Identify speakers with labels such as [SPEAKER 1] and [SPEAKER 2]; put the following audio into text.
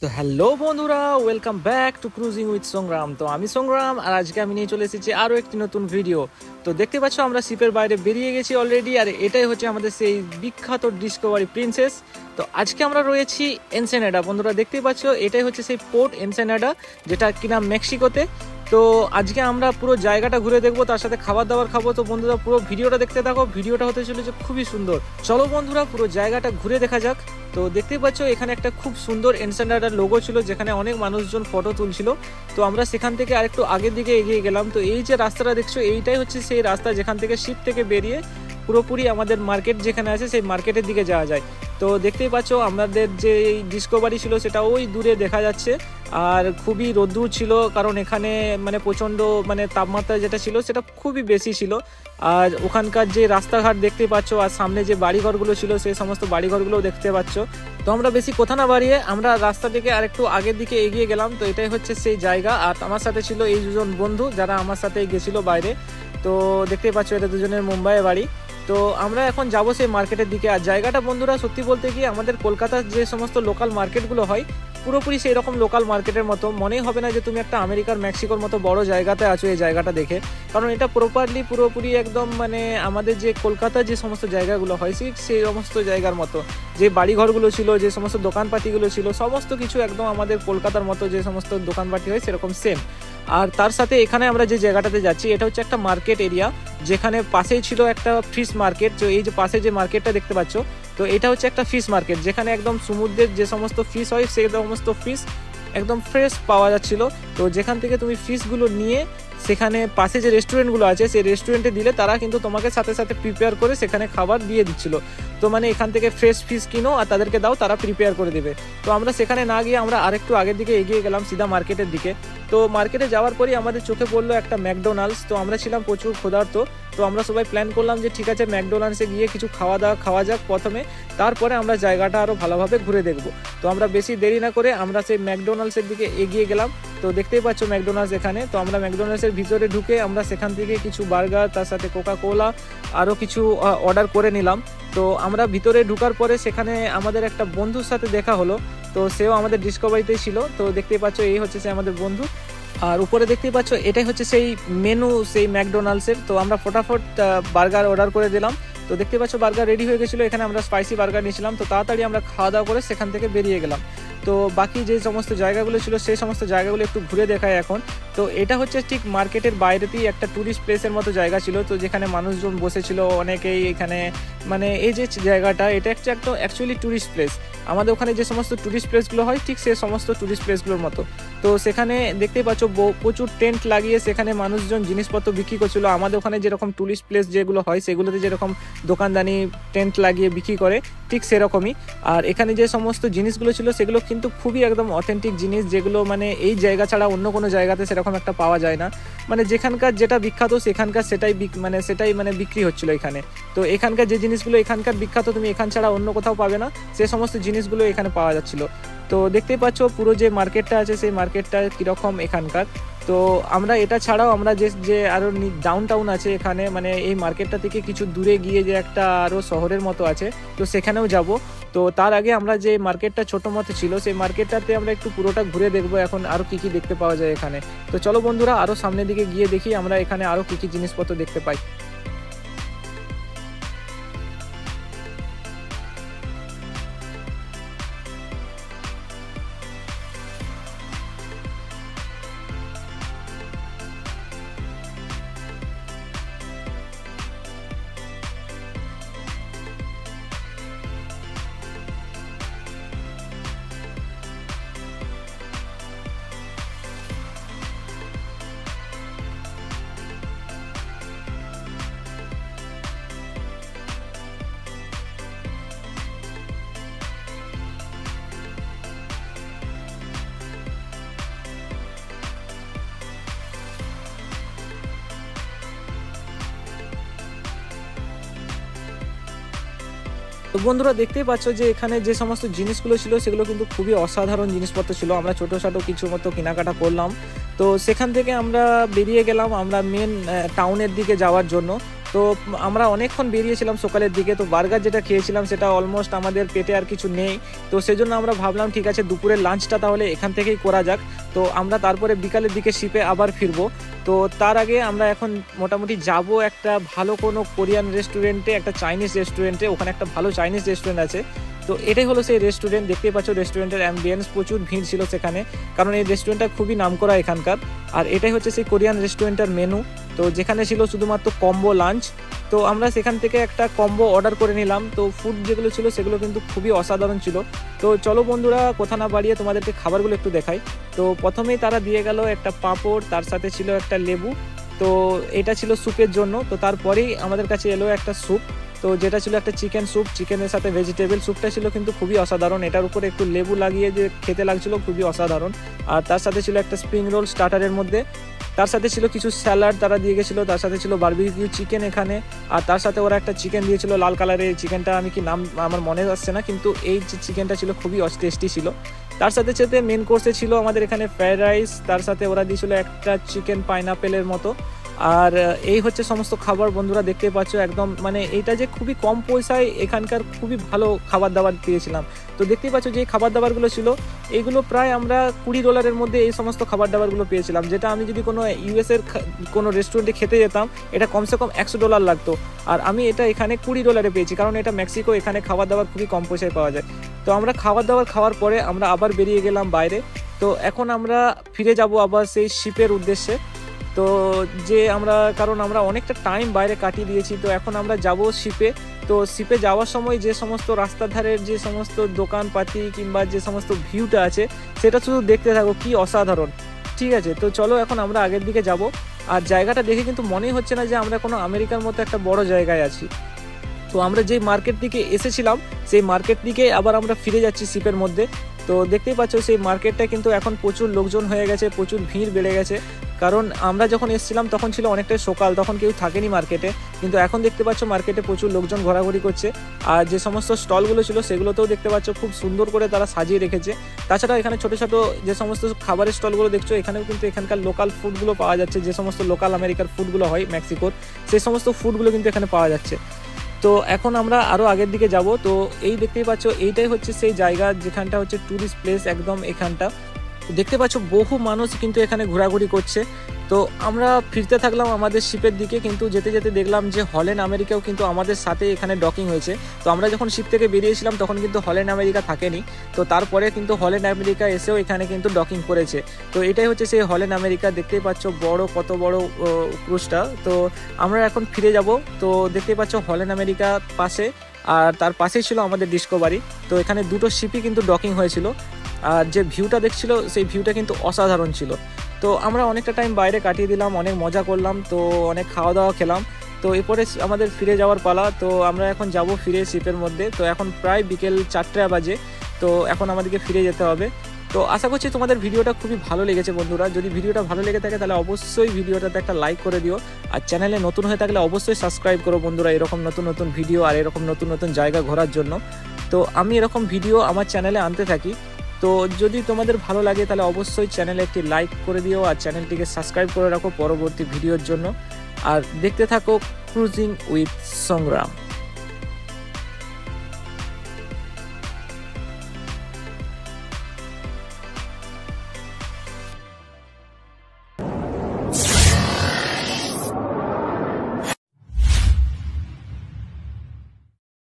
[SPEAKER 1] তো হ্যালো বন্ধুরা, welcome back to cruising with সংগ্রাম। তো আমি সংগ্রাম, আর আজকে আমি নিয়ে চলে এসেছি আরও একটি নতুন ভিডিও। তো দেখতে পাচ্ছ আমরা শিপের বাইরে বেরিয়ে গেছি অলরেডি, আর এটাই হচ্ছে আমাদের সেই বিখ্যাত ডিসকভারি প্রিন্সেস। তো আজকে আমরা রয়েছি এনসেনাডা। বন্ধুরা দেখতেই পাচ্ছ, এটাই হচ্ছে সেই পোর্ট এনসেনাডা, যেটা কিনা মেক্সিকোতে। তো আজকে আমরা পুরো জায়গাটা ঘুরে দেখবো, তার সাথে খাবার দাবার খাবো। তো বন্ধুরা পুরো ভিডিওটা দেখতে থাকো, ভিডিওটা হতে চলেছে খুবই সুন্দর। চলো বন্ধুরা পুরো জায়গাটা ঘুরে দেখা যাক। তো দেখতেই পাচ্ছ এখানে একটা খুব সুন্দর এনসেনাডার লোগো ছিল, যেখানে অনেক মানুষজন ফটো তুলছিল। তো আমরা সেখান থেকে আরেকটু আগের দিকে এগিয়ে গেলাম। তো এই যে রাস্তাটা দেখছো, এইটাই হচ্ছে সেই রাস্তা যেখান থেকে শিপ থেকে বেরিয়ে পুরোপুরি আমাদের মার্কেট যেখানে আছে সেই মার্কেটের দিকে যাওয়া যায়। তো দেখতেই পাচ্ছ আমাদের যে ডিসকভারি ছিল সেটা ওই দূরে দেখা যাচ্ছে, আর খুবই রোদ্দুর ছিল, কারণ এখানে মানে প্রচণ্ড মানে তাপমাত্রা যেটা ছিল সেটা খুবই বেশি ছিল। আর ওখানকার যে রাস্তাঘাট দেখতে পাচ্ছ, আর সামনে যে বাড়িঘরগুলো ছিল সেই সমস্ত বাড়িঘরগুলোও দেখতে পাচ্ছ। তো আমরা বেশি কথা না বাড়িয়ে আমরা রাস্তা থেকে আরেকটু আগের দিকে এগিয়ে গেলাম। তো এটাই হচ্ছে সেই জায়গা, আর আমার সাথে ছিল এই দুজন বন্ধু যারা আমার সাথে গেছিল বাইরে। তো দেখতেই পাচ্ছ এটা দুজনের মুম্বাইয়ে বাড়ি। তো আমরা এখন যাবো সেই মার্কেটের দিকে। আর জায়গাটা বন্ধুরা সত্যি বলতে কি, আমাদের কলকাতার যে সমস্ত লোকাল মার্কেটগুলো হয় পুরোপুরি সেই রকম লোকাল মার্কেটের মতো মনেই হবে না যে তুমি একটা আমেরিকার মেক্সিকোর মতো বড় জায়গাতে আছো এই জায়গাটা দেখে। কারণ এটা পুরোপুরি একদম মানে আমাদের যে কলকাতার যে সমস্ত জায়গাগুলো হয় সেই সমস্ত জায়গার মতো। যে বাড়িঘরগুলো ছিল, যে সমস্ত দোকানপাতিগুলো ছিল, সমস্ত কিছু একদম আমাদের কলকাতার মতো যে সমস্ত দোকানপাতি হয় সেরকম সেম। আর তার সাথে এখানে আমরা যে জায়গাটাতে যাচ্ছি এটা হচ্ছে একটা মার্কেট এরিয়া, যেখানে পাশেই ছিল একটা ফিশ মার্কেট। তো এই যে পাশে যে মার্কেটটা দেখতে পাচ্ছ, তো এটা হচ্ছে একটা ফিশ মার্কেট, যেখানে একদম সমুদ্রের যে সমস্ত ফিশ হয় সেই সমস্ত ফিশ একদম ফ্রেশ পাওয়া যাচ্ছিল। তো যেখান থেকে তুমি ফিশগুলো নিয়ে সেখানে পাশে যে রেস্টুরেন্টগুলো আছে সেই রেস্টুরেন্টে দিলে তারা কিন্তু তোমাকে সাথে সাথে প্রিপেয়ার করে সেখানে খাবার দিয়ে দিচ্ছিল। তো মানে এখান থেকে ফ্রেশ ফিশ কিনো আর তাদেরকে দাও, তারা প্রিপেয়ার করে দেবে। তো আমরা সেখানে না গিয়ে আমরা আরেকটু আগের দিকে এগিয়ে গেলাম সিধা মার্কেটের দিকে। তো মার্কেটে যাওয়ার পরই আমাদের চোখে পড়লো একটা ম্যাকডোনাল্ডস। তো আমরা ছিলাম প্রচুর ক্ষুধার্ত। তো আমরা সবাই প্ল্যান করলাম যে ঠিক আছে ম্যাকডোনাল্ডসে গিয়ে কিছু খাওয়া যাক প্রথমে, তারপরে আমরা জায়গাটা আরও ভালোভাবে ঘুরে দেখব। তো আমরা বেশি দেরি না করে আমরা সেই ম্যাকডোনাল্ডসের দিকে এগিয়ে গেলাম। তো দেখতেই পাচ্ছ ম্যাকডোনাল্ডস এখানে। তো আমরা ম্যাকডোনাল্ডসের ভিতরে ঢুকে আমরা সেখান থেকে কিছু বার্গার, তার সাথে কোকা কোলা আরও কিছু অর্ডার করে নিলাম। তো আমরা ভিতরে ঢুকার পরে সেখানে আমাদের একটা বন্ধুর সাথে দেখা হলো। তো সেও আমাদের ডিসকভারিতেই ছিল। তো দেখতেই পাচ্ছ এই হচ্ছে সে আমাদের বন্ধু। আর উপরে দেখতেই পাচ্ছ এটাই হচ্ছে সেই মেনু সেই ম্যাকডোনাল্ডসের। তো আমরা ফটাফট বার্গার অর্ডার করে দিলাম। তো দেখতে পাচ্ছ বার্গার রেডি হয়ে গেছিলো। এখানে আমরা স্পাইসি বার্গার নিয়েছিলাম। তো তাড়াতাড়ি আমরা খাওয়া দাওয়া করে সেখান থেকে বেরিয়ে গেলাম। তো বাকি যে সমস্ত জায়গাগুলো ছিল সেই সমস্ত জায়গাগুলো একটু ঘুরে দেখায় এখন। তো এটা হচ্ছে ঠিক মার্কেটের বাইরেতেই একটা ট্যুরিস্ট প্লেসের মতো জায়গা ছিল। তো যেখানে মানুষজন বসেছিল অনেকেই এখানে, মানে এই যে জায়গাটা এটা একটা অ্যাকচুয়ালি ট্যুরিস্ট প্লেস। আমাদের ওখানে যে সমস্ত ট্যুরিস্ট প্লেসগুলো হয় ঠিক সেই সমস্ত ট্যুরিস্ট প্লেসগুলোর মতো। তো সেখানে দেখতেই পাচ্ছ প্রচুর টেন্ট লাগিয়ে সেখানে মানুষজন জিনিসপত্র বিক্রি করছিল। আমাদের ওখানে যেরকম ট্যুরিস্ট প্লেস যেগুলো হয় সেগুলোতে যেরকম দোকানদানি টেন্ট লাগিয়ে বিক্রি করে ঠিক সেরকমই। আর এখানে যে সমস্ত জিনিসগুলো ছিল সেগুলো কিন্তু খুবই একদম অথেন্টিক জিনিস, যেগুলো মানে এই জায়গা ছাড়া অন্য কোনো জায়গাতে সেরকম একটা পাওয়া যায় না। মানে যেখানকার যেটা বিখ্যাত সেখানকার সেটাই মানে বিক্রি হচ্ছিল এখানে। তো এখানকার যে জিনিসগুলো এখানকার বিখ্যাত তুমি এখান ছাড়া অন্য কোথাও পাবে না, সে সমস্ত জিনিসগুলো এখানে পাওয়া যাচ্ছিল। তো দেখতেই পাচ্ছ পুরো যে মার্কেটটা আছে সেই মার্কেটটা কীরকম এখানকার। তো আমরা এটা ছাড়াও আমরা যে আরও ডাউন টাউন আছে এখানে, মানে এই মার্কেটটা থেকে কিছু দূরে গিয়ে যে একটা আরও শহরের মতো আছে, তো সেখানেও যাব। তো তার আগে আমরা যে মার্কেটটা ছোটো মতো ছিল সেই মার্কেটটাতে আমরা একটু পুরোটা ঘুরে দেখবো এখন আরও কী কী দেখতে পাওয়া যায় এখানে। তো চলো বন্ধুরা আরও সামনের দিকে গিয়ে দেখি আমরা এখানে আরও কী কী জিনিসপত্র দেখতে পাই। তো বন্ধুরা দেখতেই পাচ্ছ যে এখানে যে সমস্ত জিনিসগুলো ছিল সেগুলো কিন্তু খুবই অসাধারণ জিনিসপত্র ছিল। আমরা ছোটোখাটো কিছু মতো কেনাকাটা করলাম। তো সেখান থেকে আমরা বেরিয়ে গেলাম আমরা মেন টাউনের দিকে যাওয়ার জন্য। তো আমরা অনেকক্ষণ বেরিয়েছিলাম সকালের দিকে, তো বার্গার যেটা খেয়েছিলাম সেটা অলমোস্ট আমাদের পেটে আর কিছু নেই। তো সেজন্য আমরা ভাবলাম ঠিক আছে দুপুরের লাঞ্চটা তাহলে এখান থেকেই করা যাক। তো আমরা তারপরে বিকালের দিকে শিপে আবার ফিরবো। তো তার আগে আমরা এখন মোটামুটি যাব একটা ভালো কোনো কোরিয়ান রেস্টুরেন্টে, একটা চাইনিজ রেস্টুরেন্টে। ওখানে একটা ভালো চাইনিজ রেস্টুরেন্ট আছে। তো এটাই হলো সেই রেস্টুরেন্ট। দেখতেই পাচ্ছ রেস্টুরেন্টের অ্যাম্বিয়েন্স, প্রচুর ভিড় ছিল সেখানে, কারণ এই রেস্টুরেন্টটা খুবই নামকরা এখানকার। আর এটাই হচ্ছে সেই কোরিয়ান রেস্টুরেন্টের মেনু। তো যেখানে ছিল শুধুমাত্র কম্বো লাঞ্চ। তো আমরা সেখান থেকে একটা কম্বো অর্ডার করে নিলাম। তো ফুড যেগুলো ছিল সেগুলো কিন্তু খুবই অসাধারণ ছিল। তো চলো বন্ধুরা, কথা না বাড়িয়ে তোমাদেরকে খাবারগুলো একটু দেখাই। তো প্রথমেই তারা দিয়ে গেল একটা পাঁপড়, তার সাথে ছিল একটা লেবু। তো এটা ছিল স্যুপের জন্য। তো তারপরেই আমাদের কাছে এলো একটা স্যুপ, তো যেটা ছিল একটা চিকেন স্যুপ, চিকেনের সাথে ভেজিটেবল। স্যুপটা ছিল কিন্তু খুবই অসাধারণ, এটার উপরে একটু লেবু লাগিয়ে যে খেতে লাগছিল খুবই অসাধারণ। আর তার সাথে ছিল একটা স্প্রিং রোল স্টার্টারের মধ্যে, তার সাথে ছিল কিছু স্যালাড তারা দিয়ে গেছিলো, তার সাথে ছিল বারবিকিউ চিকেন এখানে। আর তার সাথে ওরা একটা চিকেন দিয়েছিল লাল কালারের, চিকেনটা আমি কি নাম আমার মনে আসছে না, কিন্তু এই চিকেনটা ছিল খুবই টেস্টি ছিল। তার সাথে সাথে মেন কোর্সে ছিল আমাদের এখানে ফ্রাইড রাইস, তার সাথে ওরা দিয়েছিল একটা চিকেন পাইনাপেলের মতো। আর এই হচ্ছে সমস্ত খাবার বন্ধুরা, দেখতে পাচ্ছ একদম মানে এটা যে খুবই কম পয়সায় এখানকার খুবই ভালো খাবার দাবার পেয়েছিলাম। তো দেখতেই পাচ্ছ যে খাবার দাবারগুলো ছিল এইগুলো প্রায় আমরা $20 মধ্যে এই সমস্ত খাবার দাবারগুলো পেয়েছিলাম, যেটা আমি যদি কোনো ইউএসের কোনো রেস্টুরেন্টে খেতে যেতাম এটা কমসে কম $100 লাগতো। আর আমি এটা এখানে $20 পেয়েছি, কারণ এটা মেক্সিকো, এখানে খাবার দাবার খুবই কম পয়সায় পাওয়া যায়। তো আমরা খাবার দাবার খাওয়ার পরে আমরা আবার বেরিয়ে গেলাম বাইরে। তো এখন আমরা ফিরে যাব আবার সেই শিপের উদ্দেশ্যে। তো যে আমরা, কারণ আমরা অনেকটা টাইম বাইরে কাটিয়ে দিয়েছি, তো এখন আমরা যাব শিপে। তো শিপে যাওয়ার সময় যে সমস্ত রাস্তার ধারের যে সমস্ত দোকানপাতি কিংবা যে সমস্ত ভিউটা আছে সেটা শুধু দেখতে থাকো, কি অসাধারণ। ঠিক আছে, তো চলো এখন আমরা আগের দিকে যাব। আর জায়গাটা দেখে কিন্তু মনেই হচ্ছে না যে আমরা কোনো আমেরিকার মতো একটা বড় জায়গায় আছি। তো আমরা যেই মার্কেট দিকে এসেছিলাম সেই মার্কেট দিকে আবার আমরা ফিরে যাচ্ছি শিপের মধ্যে। তো দেখতেই পাচ্ছ সেই মার্কেটটা কিন্তু এখন প্রচুর লোকজন হয়ে গেছে, প্রচুর ভিড় বেড়ে গেছে। কারণ আমরা যখন এসেছিলাম তখন ছিল অনেকটাই সকাল, তখন কেউ থাকেনি মার্কেটে, কিন্তু এখন দেখতে পাচ্ছ মার্কেটে প্রচুর লোকজন ঘোরাঘুরি করছে। আর যে সমস্ত স্টলগুলো ছিল সেগুলোতেও দেখতে পাচ্ছ খুব সুন্দর করে তারা সাজিয়ে রেখেছে। তাছাড়া এখানে ছোটো ছোটো যে সমস্ত খাবারের স্টলগুলো দেখছো, এখানেও কিন্তু এখানকার লোকাল ফুডগুলো পাওয়া যাচ্ছে, যে সমস্ত লোকাল আমেরিকার ফুডগুলো হয় মেক্সিকোর, সেই সমস্ত ফুডগুলো কিন্তু এখানে পাওয়া যাচ্ছে। তো এখন আমরা আরও আগের দিকে যাব। তো এই দেখতেই পাচ্ছ এইটাই হচ্ছে সেই জায়গা যেখানটা হচ্ছে ট্যুরিস্ট প্লেস একদম এখানটা। দেখতে পাচ্ছ বহু মানুষ কিন্তু এখানে ঘোরাঘুরি করছে। তো আমরা ফিরতে থাকলাম আমাদের শিপের দিকে, কিন্তু যেতে যেতে দেখলাম যে হল্যান্ড আমেরিকাও কিন্তু আমাদের সাথে এখানে ডকিং হয়েছে। তো আমরা যখন শিপ থেকে বেরিয়েছিলাম তখন কিন্তু হল্যান্ড আমেরিকা থাকেনি, তো তারপরে কিন্তু হল্যান্ড আমেরিকা এসেও এখানে কিন্তু ডকিং করেছে। তো এটাই হচ্ছে সেই হল্যান্ড আমেরিকা, দেখতেই পাচ্ছ বড় কত বড় ক্রুজটা। তো আমরা এখন ফিরে যাব। তো দেখতেই পাচ্ছ হল্যান্ড আমেরিকা পাশে, আর তার পাশেই ছিল আমাদের ডিসকভারি। তো এখানে দুটো শিপই কিন্তু ডকিং হয়েছিল। আর যে ভিউটা দেখছিল সেই ভিউটা কিন্তু অসাধারণ ছিল। তো আমরা অনেকটা টাইম বাইরে কাটিয়ে দিলাম, অনেক মজা করলাম, তো অনেক খাওয়া দাওয়া খেলাম। তো এরপরে আমাদের ফিরে যাওয়ার পালা। তো আমরা এখন যাব ফিরে শিপের মধ্যে। তো এখন প্রায় বিকেল 4টা বাজে, তো এখন আমাদেরকে ফিরে যেতে হবে। তো আশা করছি তোমাদের ভিডিওটা খুবই ভালো লেগেছে বন্ধুরা। যদি ভিডিওটা ভালো লেগে থাকে তাহলে অবশ্যই ভিডিওটাতে একটা লাইক করে দিও। আর চ্যানেলে নতুন হয়ে থাকলে অবশ্যই সাবস্ক্রাইব করো বন্ধুরা, এরকম নতুন নতুন ভিডিও আর এরকম নতুন নতুন জায়গা ঘোরার জন্য। তো আমি এরকম ভিডিও আমার চ্যানেলে আনতে থাকি। তো যদি তোমাদের ভালো লাগে তাহলে অবশ্যই চ্যানেলে একটি লাইক করে দিও আর চ্যানেলটিকে সাবস্ক্রাইব করে রাখো পরবর্তী ভিডিওর জন্য। আর দেখতে থাকো ক্রুজিং উইথ সংগ্রাম।